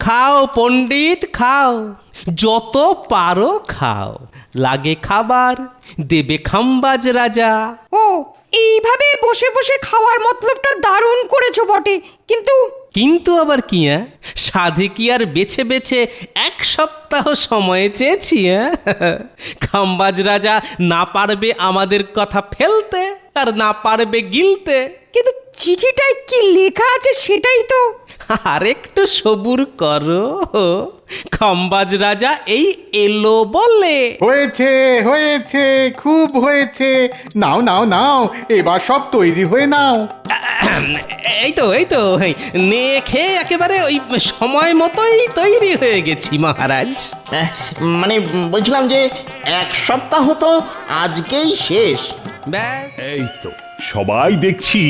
খাও পণ্ডিত খাও, যত পারো খাও, লাগে খাবার দেবে খাম্বাজ রাজা। ও এইভাবে বসে বসে খাওয়ার মতলবটা দারুণ করেছো বটে, কিন্তু কিন্তু আবার কি? সাধে কি আর বেছে বেছে 1 সপ্তাহ সময় চেয়েছি? খাম্বাজ রাজা না পারবে আমাদের কথা ফেলতে, আর না পারবে গিলতে। কিন্তু চিঠিটায় কি লেখা আছে সেটাই তো। আর একটু সবুর করো, খাম্বাজ রাজা এই এলো বলে। হয়েছে হয়েছে, খুব হয়েছে। নাও নাও নাও, এবার সব তৈরি হয়ে নাও। এই তো নে খেয়ে একেবারে ওই সময় মতোই তৈরি হয়ে গেছি মহারাজ। মানে বলছিলাম যে 1 সপ্তাহ তো আজকেই শেষ। ব্যাস, এই তো সবাই দেখছি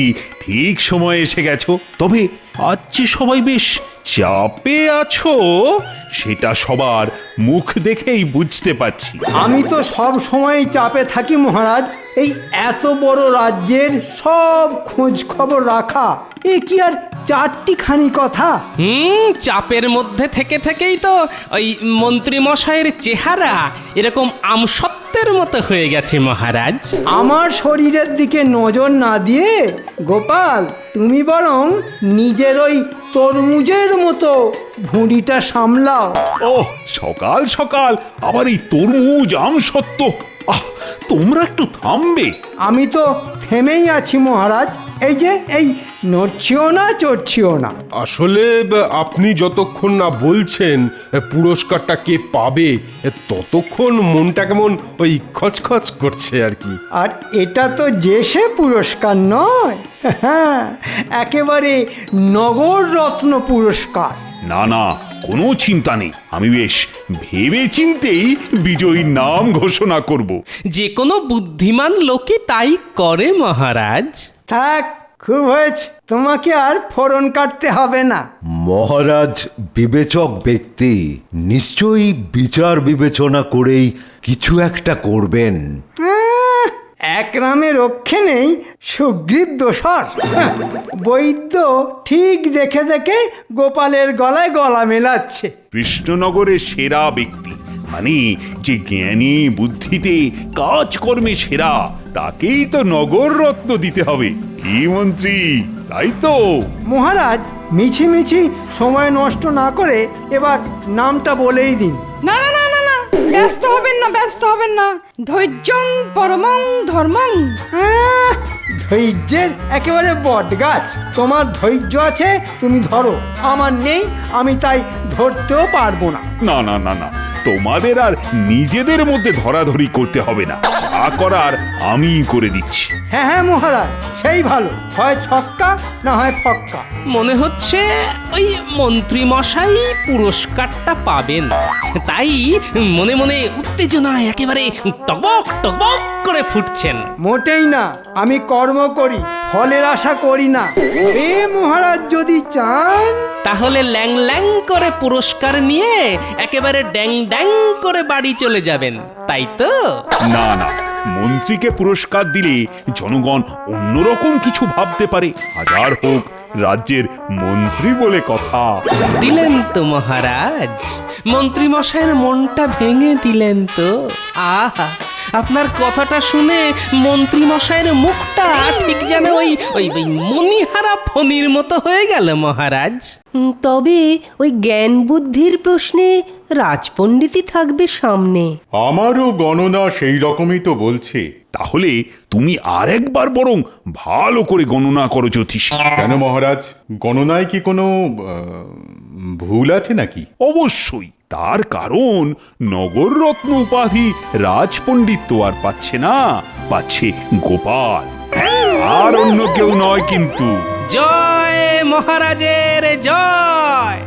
ঠিক সময়ে এসে গেছো। তবে আজ যে সবাই বেশ চাপে আছো, সেটা সবার মুখ দেখেই বুঝতে পারছি। আমি তো সব সময় চাপে থাকি মহারাজ। এই এত বড় রাজ্যের সব খোঁজ খবর রাখা, এ কি আর 4টিখানি কথা? চাপের মধ্যে থেকে থেকেই তো ওই মন্ত্রী মশাইয়ের চেহারা এরকম আমসত্ত্বের মতো হয়ে গেছে মহারাজ। আমার শরীরের দিকে নজর না দিয়ে গোপাল, তুমি বরং নিজের ওই তরমুজের মতো ভুঁড়িটা সামলাও। ওহ, সকাল সকাল আবার এই তরমুজ আমসত্ত্ব! আহ, তোমরা একটু থামবে? আমি তো থেমেই আছি মহারাজ। এই যে এই নড়ছিও না চড়ছিও না। আসলে আপনি যতক্ষণ না বলছেন পুরস্কারটা কে পাবে, ততক্ষণ মনটা কেমন ওই খচখচ করছে আর কি। আর এটা তো যে সে পুরস্কার নয়, হ্যাঁ, একেবারে নগর রত্ন পুরস্কার। না না, কোনো চিন্তা নেই। আমি বেশ ভেবে চিন্তেই বিজয়ীর নাম ঘোষণা করব। যে কোনো বুদ্ধিমান লোকই তাই করে মহারাজ। থাক, খুব হয়েছে, তোমাকে আর ফোড়ন কাটতে হবে না। মহারাজ বিবেচক ব্যক্তি, নিশ্চয়ই বিচার বিবেচনা করেই কিছু একটা করবেন। এক রামে রক্ষে নেই সুগ্রীব দোসর। বৈদ্য ঠিক দেখে দেখে গোপালের গলায় গলা মেলাচ্ছে। কৃষ্ণনগরের সেরা ব্যক্তি, মানে যে জ্ঞানী বুদ্ধিতে কাজকর্মে সেরা, তাকেই তো নগর রত্ন দিতে হবে। কি মন্ত্রী, তাই তো? মহারাজ মিছিমিছি সময় নষ্ট না করে এবার নামটা বলেই দিন। না না না না না, ব্যস্ত হবেন না, ব্যস্ত হবেন না। ধৈর্যং পরমং ধর্মং। ধৈর্যের একেবারে বট গাছ। তোমার ধৈর্য আছে, তুমি ধরো, আমার নেই, আমি তাই ধরতেও পারবো না। না না না না, তোমাদের আর নিজেদের মধ্যে ধরাধরি করতে হবে না। যা করার আমি করে দিচ্ছি। হ্যাঁ হ্যাঁ মহারাজ, সেই ভালো, হয় ছক্কা না হয় ফক্কা। মনে হচ্ছে ওই মন্ত্রী মশাই পুরস্কারটা পাবেন, তাই মনে মনে উত্তেজনায় একেবারে টকবক টকবক করে ফুটছেন। মোটেই না, আমি কর্ম করি, ফলের আশা করি না। এ মহারাজ যদি চান, তাহলে ল্যাং ল্যাং করে পুরস্কার নিয়ে একেবারে ড্যাং ড্যাং করে বাড়ি চলে যাবেন, তাই তো? না না, মন্ত্রীকে পুরস্কার দিলে জনগণ অন্যরকম কিছু ভাবতে পারে। হাজার হোক রাজ্যের মন্ত্রী বলে কথা। দিলেন তো মহারাজ, মন্ত্রী মশাইয়ের মনটা ভেঙে দিলেন তো। আহা, আপনার কথাটা শুনে মন্ত্রী মশাইয়ের মুখটা ঠিক যেন ওই ওই ওই মণিহারা ফণির মতো হয়ে গেল মহারাজ। তবে ওই জ্ঞান বুদ্ধির প্রশ্নে রাজপণ্ডিতই থাকবে সামনে। আমারও গণনা সেই রকমই তো বলছে। তাহলে তুমি আরেকবার বরং ভালো করে গণনা করো জ্যোতিষ। কেন মহারাজ, গণনায় কি কোনো ভুল আছে নাকি? অবশ্যই, তার কারণ নগররত্ন উপাধি রাজপণ্ডিত তো আর পাচ্ছে না, পাচ্ছে গোপাল। আর অন্য কেউ নয় কিন্তু। জয় মহারাজের জয়।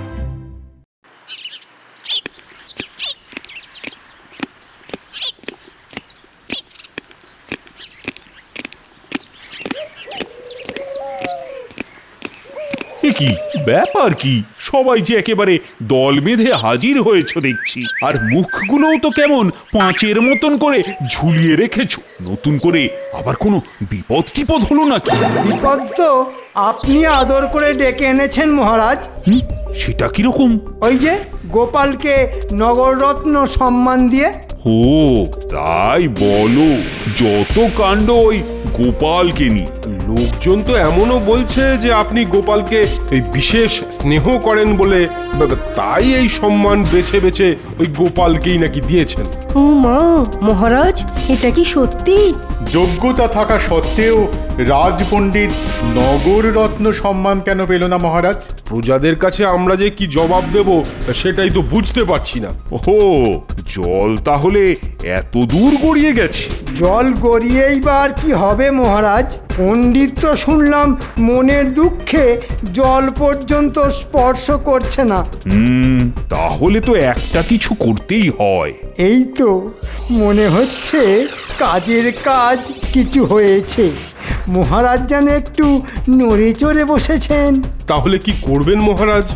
এ কি, ব্যাপার কি সবাই যে একেবারে দল বেঁধে হাজির হয়েছে দেখছি, আর মুখগুলোও তো কেমন পাঁচের মতন করে ঝুলিয়ে রেখেছো। নতুন করে আবার কোনো বিপদ টিপদ হলো নাকি? বিপদ তো আপনি আদর করে ডেকে এনেছেন মহারাজ। সেটা কিরকম? ওই যে গোপালকে নগররত্ন সম্মান দিয়ে। ও তাই বলো, যত কাণ্ড ওই গোপালকে নিয়ে। লোকজন তো এমনও বলছে যে আপনি গোপালকে এই বিশেষ স্নেহ করেন বলে তাই এই সম্মান বেছে বেছে ওই গোপালকেই নাকি দিয়েছেন। ও মা, মহারাজ এটা কি সত্যি? যোগ্যতা থাকা সত্ত্বেও রাজপণ্ডিত নগর রত্ন সম্মান কেন পেল না মহারাজ? প্রজাদের কাছে আমরা যে কি জবাব দেব সেটাই তো বুঝতে পারছি না। ওহো, জল তাহলে এত দূর গড়িয়ে গেছে। জল গড়িয়েই বা আর কি হবে মহারাজ? পণ্ডিত তো শুনলাম মনের দুঃখে জল পর্যন্ত স্পর্শ করছে না। তাহলে তো একটা কিছু করতেই হয়। এই তো মনে হচ্ছে কাজের কাজ কিছু হয়েছে। মহারাজ যেন একটু নড়ে চড়ে বসেছেন। তাহলে কি করবেন মহারাজ?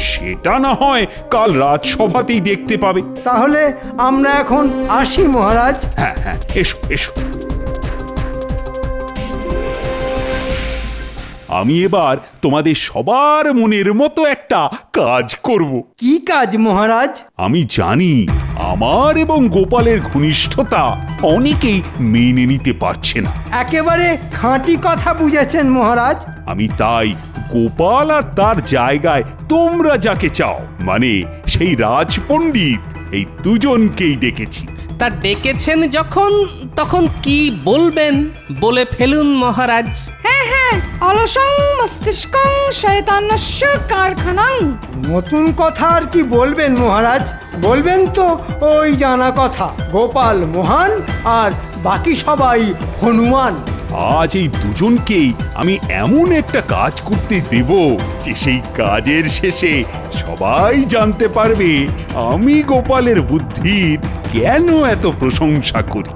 সেটা না হয় কাল রাজসভাতেই দেখতে পাবে। তাহলে আমরা এখন আসি মহারাজ। হ্যাঁ হ্যাঁ, এসো এসো। আমি এবার তোমাদের সবার মনের মতো একটা কাজ করব। কি কাজ মহারাজ? আমি জানি আমার এবং গোপালের ঘনিষ্ঠতা অনেকেই মেনে নিতে পারছে না। একেবারে খাঁটি কথা বুঝেছেন মহারাজ। আমি তাই গোপাল আর তার জায়গায় তোমরা যাকে চাও, মানে সেই রাজপণ্ডিত, এই দুজনকেই ডেকেছি। তা ডেকেছেন যখন, তখন কি বলবেন বলে ফেলুন মহারাজ। হ্যাঁ হ্যাঁ, অলসং মস্তিষ্কং শয়তানস্য কারখানাং। নতুন কথা আর কি বলবেন মহারাজ? বলবেন তো ওই জানা কথা, গোপাল মহান আর বাকি সবাই হনুমান। আজ এই দুজনকেই আমি এমন একটা কাজ করতে দেব যে সেই কাজের শেষে সবাই জানতে পারবে আমি গোপালের বুদ্ধির কেন এত প্রশংসা করি।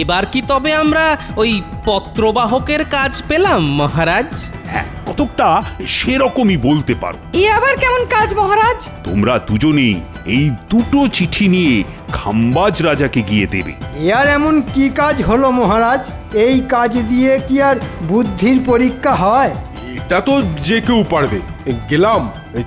এবার কি তবে আমরা ওই পত্রবাহকের কাজ পেলাম মহারাজ? হ্যাঁ, কতকটা সেরকমই বলতে পারো। এ আবার কেমন কাজ মহারাজ? তোমরা দুজনেই এই দুটো চিঠি নিয়ে খাম্বাজ রাজাকে গিয়ে দেবে। এ আর এমন কি কাজ হলো মহারাজ? এই কাজ দিয়ে কি আর বুদ্ধির পরীক্ষা হয়? এটা তো যে কেউ পারবে। গেলাম,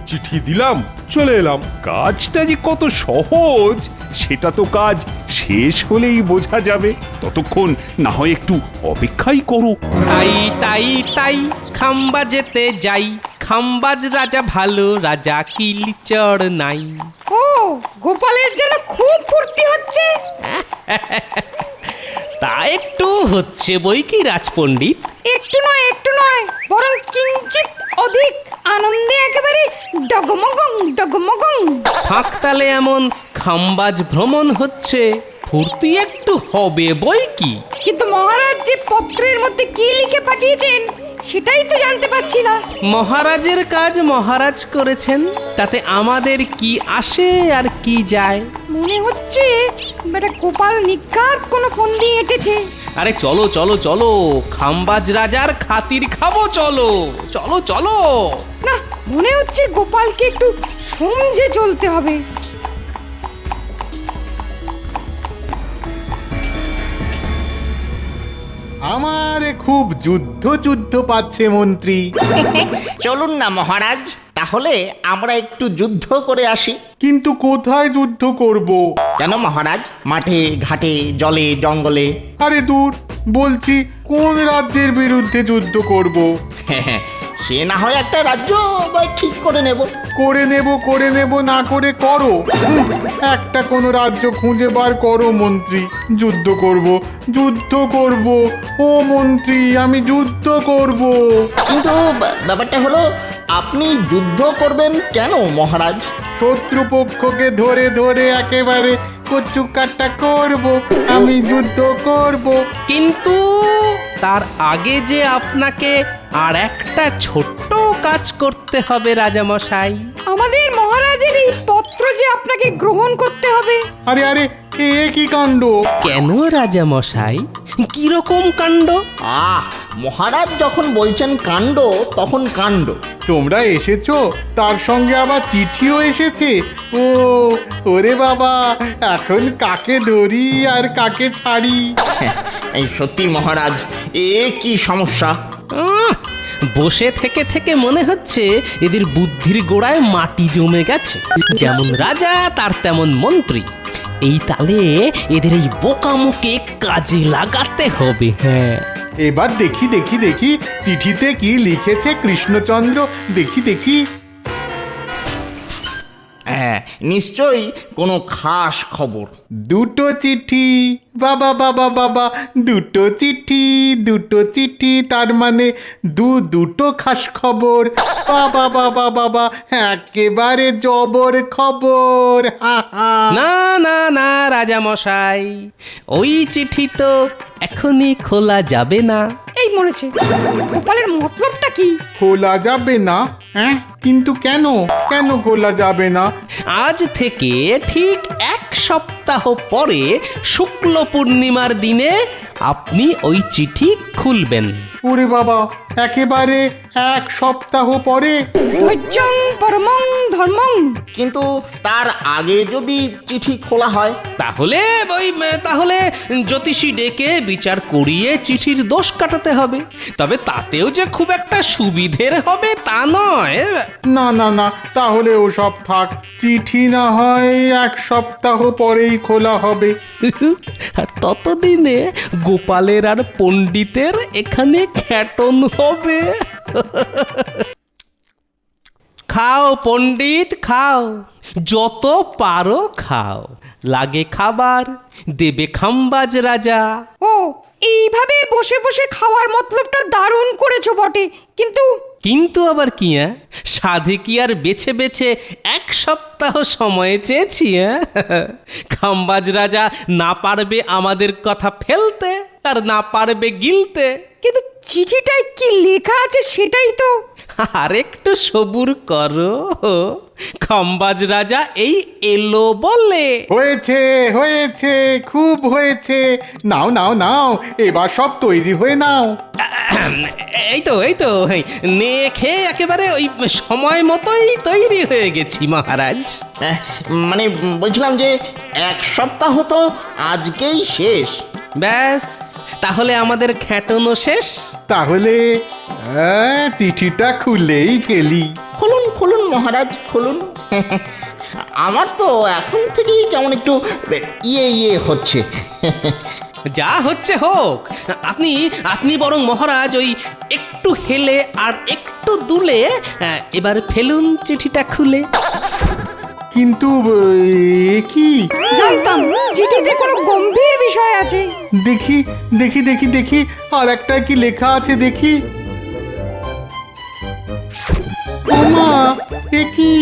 চিঠি দিলাম, চলে এলাম। কাজটা যে কত সহজ সেটা তো কাজ শেষ হলেই বোঝা যাবে। ততক্ষণ না হয় একটু অপেক্ষাই করো। তাই তাই তাই খাম্বা যেতে যাই, খাম্বাজ রাজা ভালো রাজা, কিলিচড় নাই। ও, গোপালের যেন খুব ফুর্তি হচ্ছে। তা একটু হচ্ছে বই কি রাজপণ্ডিত। একটু নয়, বরং কিঞ্চিত অধিক আনন্দে একেবারে ডগমগং ডগমগং। ফাঁকতালে এমন খাম্বাজ ভ্রমণ হচ্ছে, ফুর্তি একটু হবে বই কি। কিন্তু মহারাজ যে পত্রের মধ্যে কি লিখে পাঠিয়েছেন সেটাই তো জানতে পারছি না। মহারাজের কাজ মহারাজ করেছেন, তাতে আমাদের কি আসে আর কি যায়। মনে হচ্ছে বেটা গোপাল নিঘাত কোনো ফোন দিয়ে এঁটেছে। আরে চলো চলো চলো, খাম্বাজ রাজার খাতির খাবো, চলো চলো চলো। না, মনে হচ্ছে গোপালকে একটু সমঝে চলতে হবে। আমারে খুব যুদ্ধ পাচ্ছে মন্ত্রী। চলুন না মহারাজ, তাহলে আমরা একটু যুদ্ধ করে আসি। কিন্তু কোথায় যুদ্ধ করব? কেন মহারাজ? মাঠে ঘাটে জলে জঙ্গলে? আরে দূর, বলছি কোন রাজ্যের বিরুদ্ধে যুদ্ধ করব? সে না হয় একটা রাজ্য ঠিক করে নেব। করে নেব না করে করো। একটা কোনো রাজ্য খুঁজে বার করো মন্ত্রী। যুদ্ধ করব ও মন্ত্রী, আমি যুদ্ধ করব। কিন্তু ব্যাপারটা হলো, আপনি যুদ্ধ করবেন কেন মহারাজ? শত্রুপক্ষকে ধরে ধরে একেবারে কচুকাটা করব, আমি যুদ্ধ করব। কিন্তু তার আগে যে আপনাকে আর একটা ছোট্ট কাজ করতে হবে রাজামশাই। আমাদের মহারাজের এই পত্র যে আপনাকে গ্রহণ করতে হবে। আরে এ কি কাণ্ড! কেন রাজা মশাই কিরকম কাণ্ড? মহারাজ যখন বলছেন কাণ্ড তখন কাণ্ড। তোমরা এসেছো, তার সঙ্গে আবার চিঠিও এসেছে। ওরে বাবা, এখন কাকে ধরি আর কাকে ছাড়ি! এই সত্যি মহারাজ, এ কি সমস্যা! বসে থেকে থেকে মনে হচ্ছে এদের বুদ্ধির গোড়ায় মাটি জমে গেছে। যেমন রাজা তার তেমন মন্ত্রী। এই তালে এদের এই বোকামুকে কাজে লাগাতে হবে। হ্যাঁ, এবার দেখি দেখি দেখি চিঠিতে কি লিখেছে কৃষ্ণচন্দ্র। দেখি দেখি। হ্যাঁ, নিশ্চয়ই কোনো খাস খবর। দুটো চিঠি, বাবা বাবা বাবা, দুটো চিঠি, দুটো চিঠি, তার মানে দুটো খাস খবর। বাবা বাবা বাবা, একেবারে জবর খবর। হা হা। না না না রাজা মশাই, ওই চিঠি তো এখনই খোলা যাবে না। এই মরেছে, গোপালের মতলবটা কি? খোলা যাবে না? হ্যাঁ, কিন্তু কেন কেন খোলা যাবে না? আজ থেকে ঠিক 1 সপ্তাহ পরে শুক্ল পূর্ণিমার দিনে আপনি ওই চিঠি খুলবেন। ওরে বাবা, একেবারে 1 সপ্তাহ পরে! ধৈর্যং পরমং ধর্মং। কিন্তু তার আগে যদি চিঠি খোলা হয়? তাহলে জ্যোতিষী ডেকে বিচার করিয়ে চিঠির দোষ কাটাতে হবে। তবে তাতেও যে খুব একটা সুবিধের হবে তা নয়। না না না, তাহলে ওসব থাক। চিঠি না হয় 1 সপ্তাহ পরেই খোলা হবে। আর ততদিনে গোপালের আর পণ্ডিতের এখানে খ্যাটন হবে। খাও পণ্ডিত খাও, যত পারো খাও। লাগে খাবার, দেবে খাম্বাজ রাজা। ও, এইভাবে বসে বসে খাওয়ার মতলবটা দারুণ করেছো বটে, কিন্তু আবার কি? সাধে কি আর বেছে বেছে 1 সপ্তাহ সময় চেয়েছি? খাম্বাজ রাজা না পারবে আমাদের কথা ফেলতে, আর না পারবে গিলতে। কিন্তু চিঠিটায় কি লেখা আছে সেটাই তো। আর একটু সবুর করো, খাম্বাজ রাজা এই এলো বলে। হয়েছে হয়েছে, খুব হয়েছে। নাও নাও নাও, এবার সব তৈরি হয়ে নাও। এই তো নে খেয়ে একেবারে ওই সময় মতোই তৈরি হয়ে গেছি মহারাজ। মানে বলছিলাম যে 1 সপ্তাহ তো আজকেই শেষ। ব্যাস, তাহলে আমাদের খ্যাটনও শেষ। তাহলে চিঠিটা খুলেই ফেলি। খুলুন খুলুন মহারাজ, খুলুন। আমার তো এখন থেকেই কেমন একটু ইয়ে হচ্ছে। যা হচ্ছে হোক, আপনি বরং মহারাজ ওই একটু হেলে আর একটু দুলে এবার ফেলুন চিঠিটা খুলে। কিন্তু এ কি? জানতাম চিঠিতে কোনো গম্ভীর বিষয় আছে। দেখি দেখি দেখি দেখি, আর একটা কি লেখা আছে দেখি। ওমা, এ কি?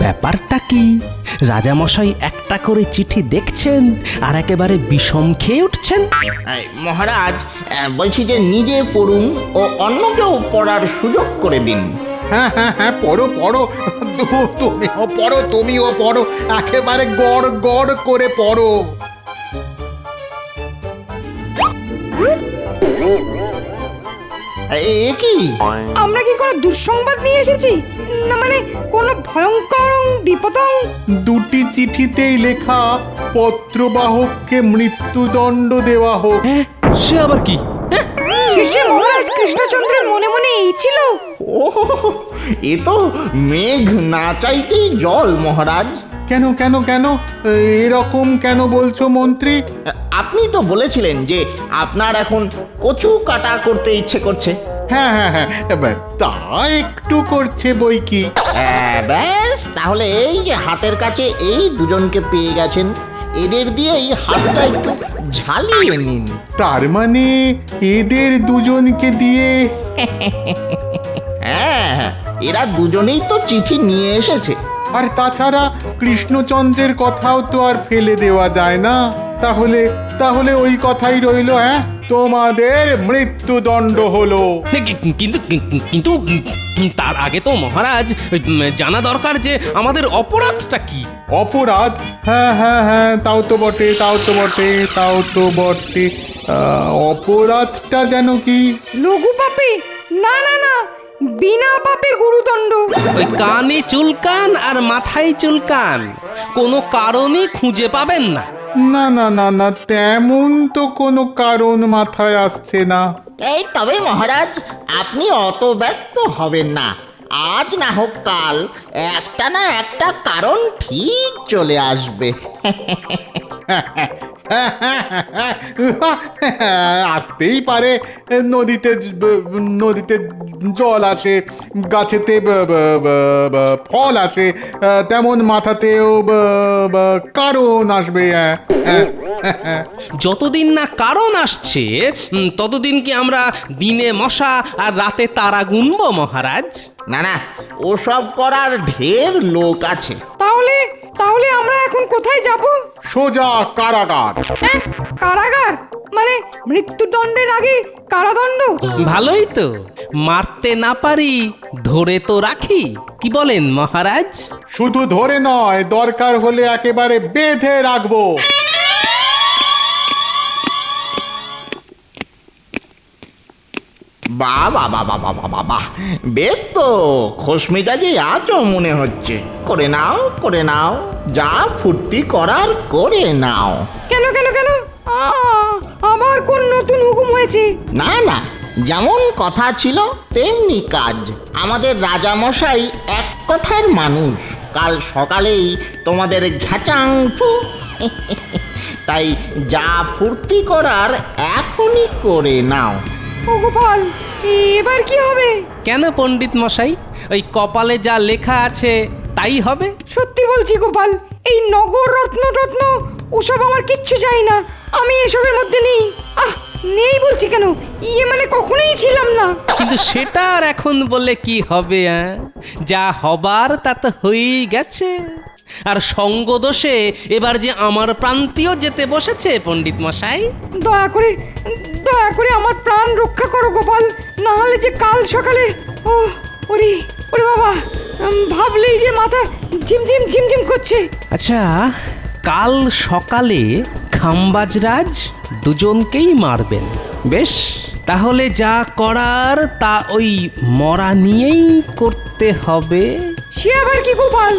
ব্যাপারটা কি? রাজামশাই একটা করে চিঠি দেখছেন আর একেবারে বিষম খেয়ে উঠছেন। মহারাজ, বলছি যে নিজে পড়ুন ও অন্যকেও পড়ার সুযোগ করে দিন। হ্যাঁ হ্যাঁ হ্যাঁ, পড়ো পড়ো, তুমিও পড়ো, তুমিও পড়ো, একেবারে গড় গড় করে পড়ো। এ কি? আমরা কি কোনো দুঃসংবাদ নিয়ে এসেছি? না মানে কোনো ভয়ঙ্কর বিপদ? দুটি চিঠিতেই লেখা, পত্রবাহককে মৃত্যুদণ্ড দেওয়া হোক। সে আবার কি? শেষে মহারাজ কৃষ্ণচন্দ্রের মনে মনে এই ছিল। ও, এ তো মেঘ না চাইতেই জল মহারাজ। কেন কেন কেন এরকম কেন বলছো মন্ত্রী? আপনি তো বলেছিলেন যে আপনার এখন কচু কাটা করতে ইচ্ছে করছে। হ্যাঁ হ্যাঁ হ্যাঁ, এবার তা একটু করছে বই কি। ব্যাস, তাহলে এই যে হাতের কাছে এই দুজনকে পেয়ে গেছেন, এদের দিয়েই হাতটা একটু ঝালিয়ে নিন। তার মানে এদের দুজনকে দিয়ে? হ্যাঁ, এরা দুজনেই তো চিঠি নিয়ে এসেছে। আর তাছাড়া কৃষ্ণচন্দ্রের কথাও তো আর ফেলে দেওয়া যায় না। তাহলে তাহলে ওই কথাই রইলো, হ্যাঁ, তোমাদের মৃত্যুদণ্ড হলো। কিন্তু কিন্তু তার আগে তো মহারাজ জানা দরকার যে আমাদের অপরাধটা কি। অপরাধ? হ্যাঁ হ্যাঁ হ্যাঁ, তাও তো বটে, তাও তো বটে, তাও তো বটে। অপরাধটা যেন কি? লঘু পাপে? না না না, বিনা পাপে গুরুদণ্ড। ওই কানে চুলকান আর মাথায় চুলকান, কোনো কারণই খুঁজে পাবেন না। না না না না, তেমন তো কোনো কারণ মাথায় আসছে না। এই তবে মহারাজ, আপনি অত ব্যস্ত হবেন না। আজ না হোক কাল একটা না একটা কারণ ঠিক চলে আসবে। আসতেই পারে। নদীতে নদীতে জল আসে, গাছেতে ফল আসে, তেমন মাথাতেও কারণ আসবে। যতদিন না কারণ আসছে ততদিন কি আমরা দিনে মশা আর রাতে তারা গুনবো মহারাজ? না না, ওসব করার ঢের লোক আছে। তাহলে তাহলে আমরা এখন কোথায় যাব? সোজা কারাগার। হ্যাঁ, কারাগার মানে মৃত্যুদণ্ডের আগে কারাদণ্ড? ভালোই তো, মারতে না পারি ধরে তো রাখি, কি বলেন মহারাজ? শুধু ধরে নয়, দরকার হলে একেবারে বেঁধে রাখবো। বাবা বাবা বাবা বাবা, বেশ তো, খোশ মেজাজে আজও মনে হচ্ছে। করে নাও, করে নাও, যা ফুর্তি করার করে নাও। কেন কেন কেন? আবার কোন নতুন হুকুম হয়েছে? না না, যেমন কথা ছিল তেমনি কাজ। আমাদের রাজামশাই এক কথার মানুষ। কাল সকালেই তোমাদের ঘ্যাচাং ফু। তাই যা ফুর্তি করার এখনই করে নাও। ও গোপাল, এবার কি হবে? কেন পণ্ডিত মশাই, ওই কপালে যা লেখা আছে তাই হবে। সত্যি বলছি গোপাল, এই নগর রত্ন রত্ন ওসব আমার কিচ্ছু চাই না। আমি এসবের মধ্যে নেই। নেই বলছি কেন, মানে কখনোই ছিলাম না। কিন্তু সেটা আর এখন বলে কি হবে? যা হবার তা তো হয়েই গেছে। আর সঙ্গ দোষে এবার যে আমার প্রান্তীয় যেতে বসেছে পণ্ডিত মশাই। দয়া করে আমার প্রাণ রক্ষা করো গোপাল, না হলে যে কাল সকালে ওরে ওরে বাবা, ভাবলেই যে মাথা ঝিমঝিম ঝিমঝিম করছে। আচ্ছা, কাল সকালে খাম্বাজরাজ দুজনকেই মারবেন। বেশ, তাহলে যা করার তা ওই মরা নিয়েই করতে হবে। সে আবার কি গোপাল?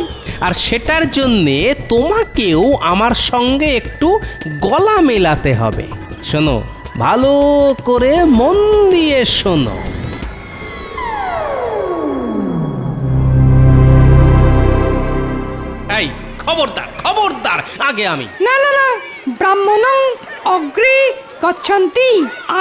আর সেটার জন্যে তোমাকেও আমার সঙ্গে একটু গলা মেলাতে হবে। শোনো, ভালো করে মন দিয়ে শোনো। এই খবরদার, খবরদার, আগে আমি। না না না, ব্রাহ্মণং অগ্রে গচ্ছন্তি।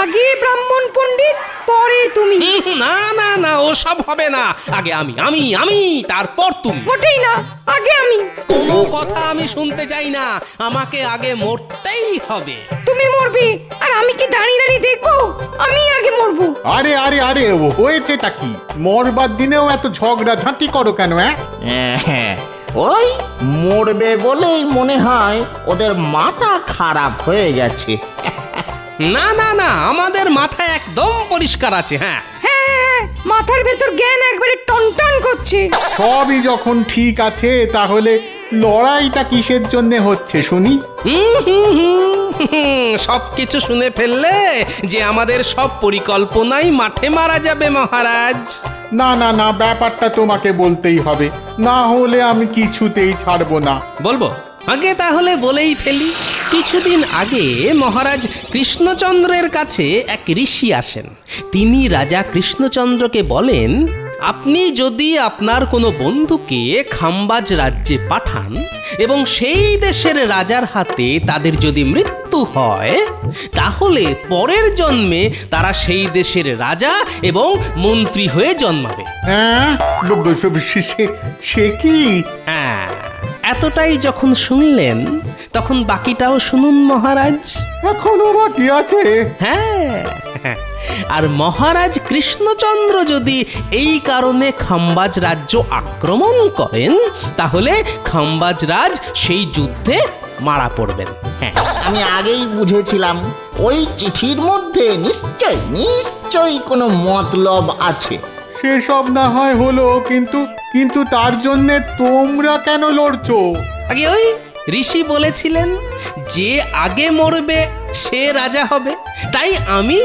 আগে ব্রাহ্মণ পণ্ডিত, পরে তুমি। না না না, ওসব হবে না। আগে আমি, আমি আমি তারপর তুমি। মোটেই না, আগে আমি। কোনো কথা আমি শুনতে চাই না, আমাকে আগে মরতেই হবে। তুমি মরবে আর আমি কি দাঁড়িয়ে দাঁড়িয়ে দেখবো? আমি আগে মরবো। আরে আরে আরে, হয়েছেটা কি? মরবার দিনেও এত ঝগড়া ঝাঁটি করো কেন? হ্যাঁ, ওই মরবে বলেই মনে হয় ওদের মাথা খারাপ হয়ে গেছে। না না না, আমাদের মাথা একদম পরিষ্কার আছে। হ্যাঁ হ্যাঁ, মাথার ভেতর জ্ঞান একবারে টনটন করছে। সবই যখন ঠিক আছে, তাহলে লড়াইটা কিসের জন্য হচ্ছে শুনি? সব কিছু শুনে ফেললে যে আমাদের সব পরিকল্পনাই মাঠে মারা যাবে মহারাজ। না না না, ব্যাপারটা তোমাকে বলতেই হবে, না হলে আমি কিছুতেই ছাড়বো না। বলবো? আগে তাহলে বলেই ফেলি। কিছুদিন আগে মহারাজ কৃষ্ণচন্দ্রের কাছে এক ঋষি আসেন। তিনি রাজা কৃষ্ণচন্দ্রকে বলেন, আপনি যদি আপনার কোনো বন্ধুকে খাম্বাজ রাজ্যে পাঠান এবং সেই দেশের রাজার হাতে তাদের যদি মৃত্যু হয়, তাহলে পরের জন্মে তারা সেই দেশের রাজা এবং মন্ত্রী হয়ে জন্মাবে। হ্যাঁ, সে কি? হ্যাঁ, এতটাই যখন শুনলেন তখন বাকিটাও শুনুন মহারাজ। এখনো বাকি আছে? হ্যাঁ, আর মহারাজ কৃষ্ণচন্দ্র যদি এই কারণে খাম্বাজ রাজ্য আক্রমণ করেন, তাহলে খাম্বাজ রাজ সেই যুদ্ধে মারা পড়বেন। হ্যাঁ আমি আগেই বুঝেছিলাম ওই চিঠির মধ্যে নিশ্চয়ই কোনো মতলব আছে। সেসব না হয় হলো, কিন্তু কিন্তু তার জন্যে তোমরা কেন লড়ছো? আগে ওই ঋষি বলেছিলেন যে আগে মরবে সে রাজা হবে, তাই আমি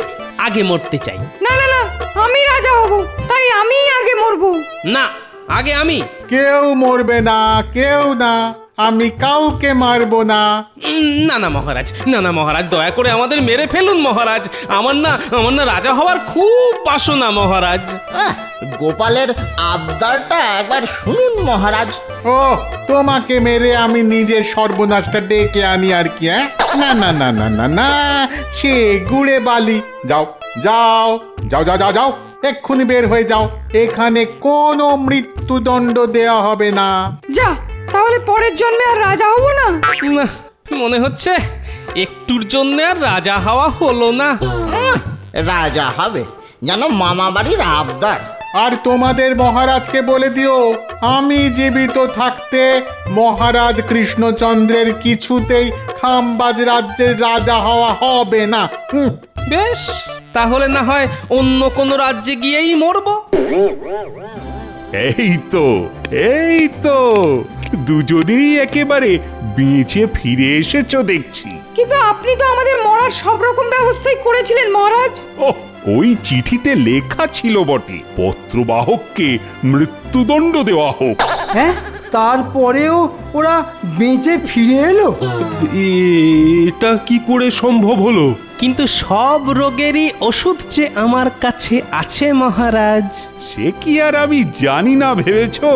আগে মরতে চাই। না না না, আমি রাজা হব, তাই আমি আগে মরবো। না, আগে আমি। কেউ মরবে না, কেউ না, আমি কাউকে মারবো না। না না মহারাজ, না না মহারাজ, দয়া করে আমাদের মেরে ফেলুন মহারাজ। আমার না রাজা হওয়ার খুব বাসনা মহারাজ। গোপালের আবদারটা একবার শুনুন মহারাজ। ও, তোমাকে মেরে আমি নিজের সর্বনাশটা ডেকে আনি আর কি? হ্যাঁ, না না না না না না, সে গুড়ে বালি। যাও যাও যাও যাও যাও যাও, এক্ষুনি বের হয়ে যাও। এখানে কোনো মৃত্যুদণ্ড দেয়া হবে না। যা, তাহলে পরের জন্মে আর রাজা হব না। না, মনে হচ্ছে একটুর জন্য আর রাজা হওয়া হলো না। রাজা হবে যেন মামা বাড়ির আবদার। আর তোমাদের মহারাজকে বলে দিও, আমি জীবিত থাকতে মহারাজ কৃষ্ণচন্দ্রের কিছুতেই খামবাজ রাজ্যের রাজা হওয়া হবে না। বেশ, তাহলে না হয় অন্য কোনো রাজ্যে গিয়েই মরবো। এই তো দুজনেই একেবারে বেঁচে ফিরে এসেছো দেখছি। কিন্তু আপনি তো আমাদের মরার সব রকম ব্যবস্থাই করেছিলেন মহারাজ। ওই চিঠিতে লেখা ছিল বটে, পত্রবাহককে মৃত্যুদণ্ড দেওয়া হোক। হ্যাঁ, তারপরেও ওরা বেঁচে ফিরে এলো। এটা কি করে সম্ভব হলো? কিন্তু সব রোগেরই ওষুধ যে আমার কাছে আছে মহারাজ। সে কি আর আমি জানি না ভেবেছো?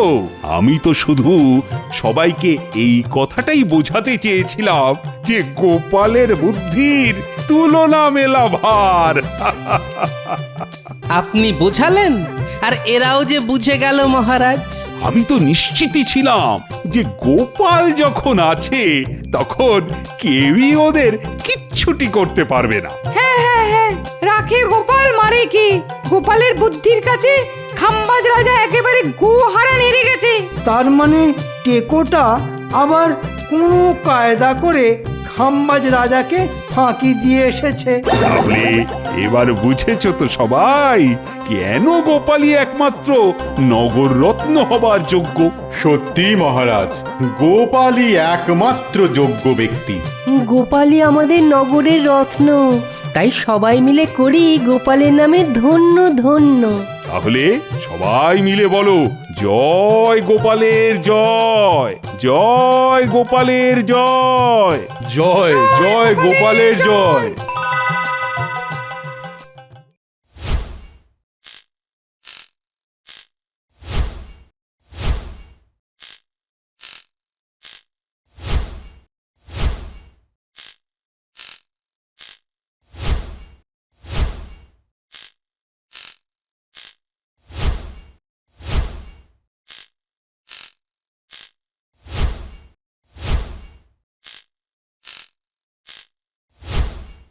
আমি তো শুধু সবাইকে এই কথাটাই বোঝাতে চেয়েছিলাম যে গোপালের বুদ্ধির তুলনা মেলা ভার। আপনি বোঝালেন, আর এরাও যে বুঝে গেল মহারাজ। আমি তো নিশ্চিতই ছিলাম যে গোপাল যখন আছে তখন কেউই ওদের কিচ্ছুটি করতে পারবে না। হ্যাঁ হ্যাঁ হ্যাঁ, রাখে গোপাল মারে কে। গোপালের বুদ্ধির কাছে খামবাজ রাজা একেবারে গো হারান হেরে গেছে। তার মানে টেকোটা আবার কোনো কায়দা করে খামবাজ রাজাকে ফাঁকি দিয়ে এসেছে। তাহলে এবার বুঝেছো তো সবাই কেন গোপালই একমাত্র নগর রত্ন হবার যোগ্য। সত্যি মহারাজ, গোপালই একমাত্র যোগ্য ব্যক্তি। গোপালই আমাদের নগরের রত্ন, তাই সবাই মিলে করি গোপালের নামে ধন্য ধন্য। তাহলে সবাই মিলে বলো, জয় গোপালের জয়, জয় গোপালের জয়, জয় জয় গোপালের জয়।